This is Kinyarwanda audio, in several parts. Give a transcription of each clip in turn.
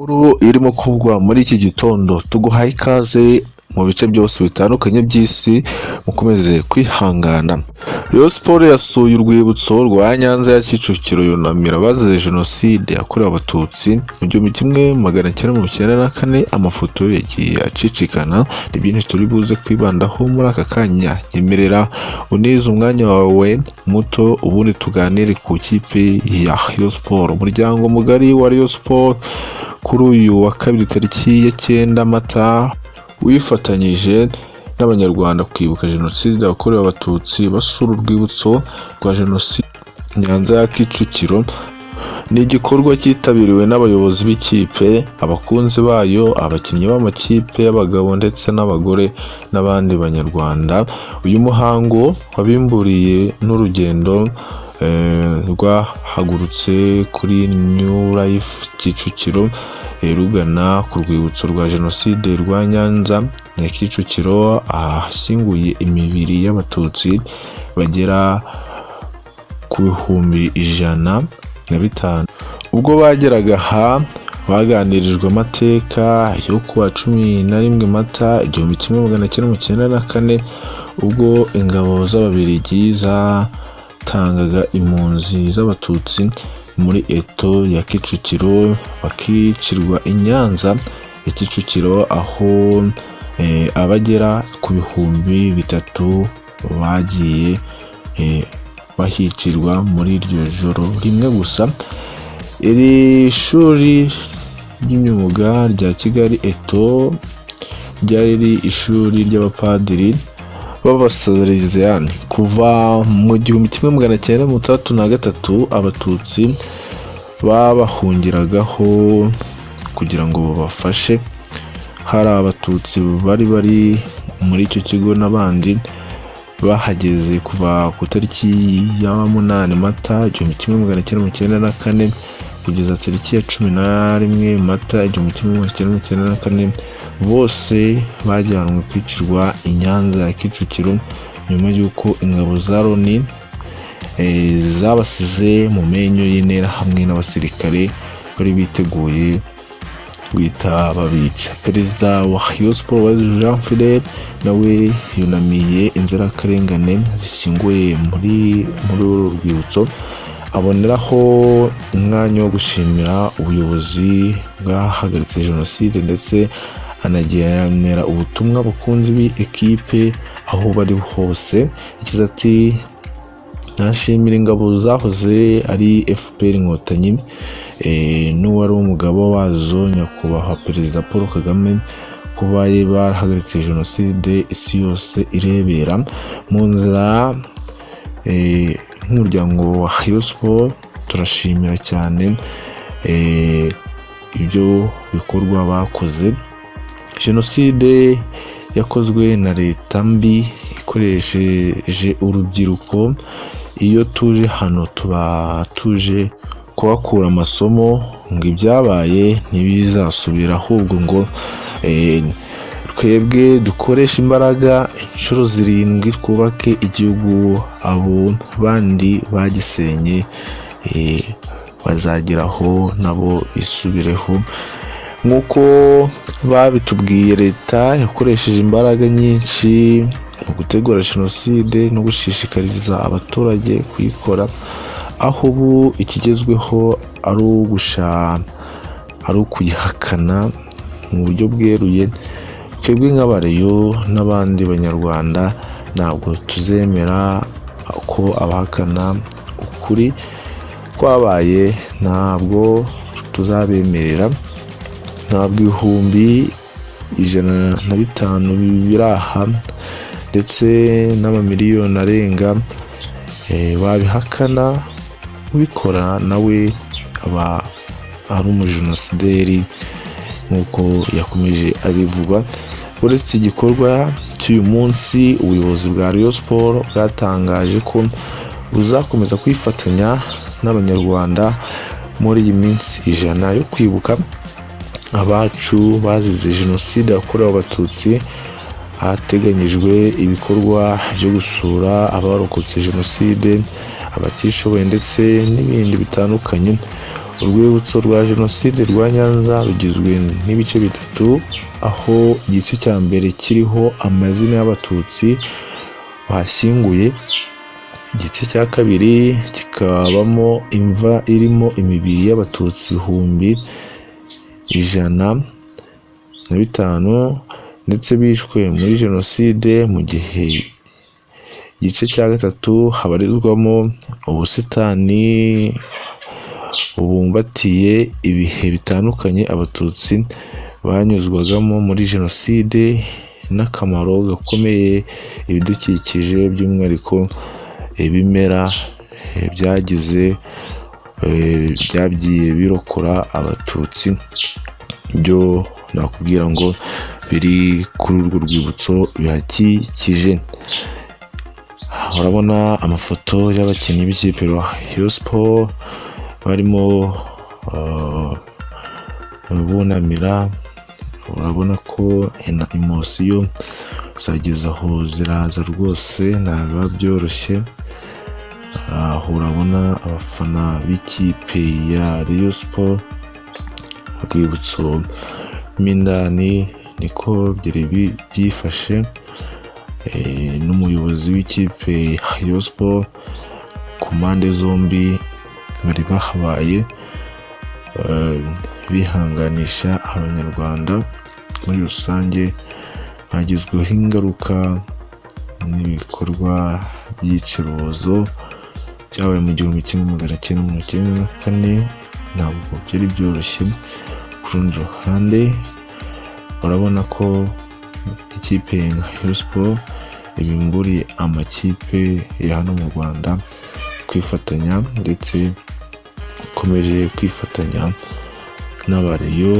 Inkuru irimo kuvugwa muri iki gitondo, tuguhaye ikaze mu bice byose bitandukanye by'isi, mukomeze kwihangana. Rayon Sports yasuye urwibutso rwa Nyanza ya Kicukiro yunamira abazize Jenoside yakorewe Abatutsi mu 1994. Amafoto yagiye acicikana, ni byinshi turi buze kwibandaho muri aka kanya. Nyemerera uneze umwanya wawe muto ubundi tuganire ku kipe ya Rayon Sports. Umuryango mugari wa Rayon Sports kuri uyu wa kabiri tariki ya 9 Mata wifatanyije n'Abanyarwanda kwibuka Jenoside yakorewe Abatutsi basura urwibutso rwa Jenoside Nyanza ya Kicukiro. Ni igikorwa cyitabiriwe n'abayobozi b'ikipe, abakunzi bayo, abakinnyi b'amakipe y'abagabo ndetse n'abagore n'abandi Banyarwanda. Uyu muhango wabimburiye n'urugendo rwahagurutse kuri New Life Kicukiro rugana ku rwibutso rwa Jenoside rwa Nyanza ya Kicukiro, ahashyinguye imibiri y'Abatutsi bagera ku 150. Ubwo bageraga aha baganirijwe amateka yo kuwa 11 Mata 1994, ubwo ingabo z'Ababiligi zatangaga impunzi z'Abatutsi muri eto ya Kicukiro bakicirwa i Nyanza ya Kicukiro, aho abagera ku 300 bagiye bahicirwa muri iryo joro rimwe gusa. Iri shuri ry'imyuga rya Kigali eto ryari ishuri ry'abapadiri b'Abasalesiani. Kuva mu 1963 Abatutsi babahungiragaho kugira ngo babafashe. Hari Abatutsi bari muri icyo kigo n'abandi bahageze kuva ku tariki ya 8 Mata 1994 kugeza tariki ya 11 Mata 1994. Bose bajyanwe kwicirwa i Nyanza ya Kicukiro nyuma y'uko ingabo za Loni zabasize mu menyo y'intera hamwe n'abasirikare bari biteguye guhita babica. Perezida wa Rayon Sports Jean Philippe nawe yunamiye inzirakarengane zishyinguye muri uru rwibutso, aboneraho umwanya wo gushimira ubuyobozi bwahagaritse Jenoside ndetse anagenera ubutumwa abakunzi b'ikipe aho bari hose. Yagize ati, nashimira ingabo zahoze ari FPR Inkotanyi n'uwari umugabo wazo Nyakubahwa Perezida Paul Kagame kuba barahagaritse Jenoside isi yose irebera mu nzira. Nk'umuryango wa Rayon Sports turashimira cyane ibyo bikorwa bakoze. Jenoside yakozwe na leta mbi ikoresheje urubyiruko. Iyo tuje hano tuba tuje kubakura amasomo ngo ibyabaye ntibizasubira, ahubwo ngo twebwe dukoresha imbaraga inshuro 7 twubake igihugu abo bandi bagisenye bazageraho nabo isubireho. Nk'uko babitubwiye, leta yakoresheje imbaraga nyinshi mu gutegura Jenoside no gushishikariza abaturage kuyikora, aho ubu ikigezweho ari ukuyihakana mu buryo bweruye. Twebwe nk'abareyo n'abandi Banyarwanda ntabwo tuzemera ko abahakana ukuri kwabaye, ntabwo tuzabemerera. Ntabwo 150 biri aha ndetse n'amamiliyoni arenga babihakana, ubikora nawe aba ari umujenosideri nk'uko yakomeje abivuga. Uretse igikorwa cy'uyu munsi, ubuyobozi bwa Rayon Sports bwatangaje ko buzakomeza kwifatanya n'Abanyarwanda muri iyi minsi 100 yo kwibuka abacu bazize Jenoside yakorewe Abatutsi. Hateganyijwe ibikorwa byo gusura abarokotse Jenoside, abatishoboye ndetse n'ibindi bitandukanye. Urwibutso rwa Jenoside rwa Nyanza rugizwe n'ibice bitatu, aho igice cya mbere kiriho amazina y'abatutsi bashyinguye, igice cya kabiri kikabamo imva irimo imibiri y'abatutsi 105 ndetse bishwe muri Jenoside, mu gihe igice cya gatatu habarizwamo ubusitani bubumbatiye ibihe bitandukanye abatutsi banyuzwagamo muri Jenoside n'akamaro gakomeye ibidukikije, by'umwihariko ibimera byagiye birokora abatutsi, byo nakubwira ngo biri kuri urwo rwibutso bihakikije. Urabona amafoto y'abakinnyi b'ikipe ya Rayon Sport barimo bunamira. Urabona ko emosiyo zageze aho ziraza rwose, ntabwo byoroshye. Urabona abafana b'ikipe ya Rayon Sport, urwibutso mindani niko byari byifashe. N'umuyobozi w'ikipe ya Rayon Sport ku mpande zombi bari bahabaye bihanganisha abanyarwanda muri rusange bagizweho ingaruka n'ibikorwa by'iyicarubozo byabaye mu 1994. Ntabwo byari byoroshye. Ku rundi ruhande urabona ko ikipe ya Rayon Sport ibimburiye amakipe ya hano mu Rwanda kwifatanya, ndetse ikomeje kwifatanya n'abariyo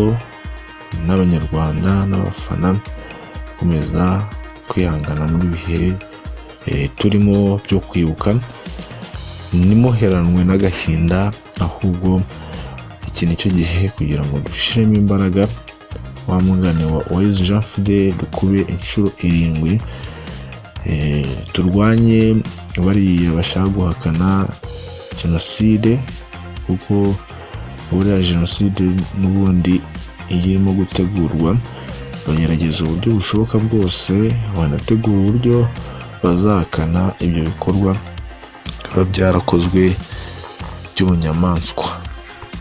n'abanyarwanda n'abafana gukomeza kwihangana muri bihe turimo byo kwibuka. Nimuheranwe n'agahinda, ahubwo iki nicyo gihe kugira ngo dushiremo imbaraga. Wa mugani wa Uwayezu Jean Fidele dukube inshuro 7, turwanye bariya bashaka guhakana Jenoside, kuko buriya Jenoside n'ubundi irimo gutegurwa. Bagerageza uburyo bushoboka bwose, banategura uburyo bazahakana ibyo bikorwa biba byarakozwe by'ubunyamaswa.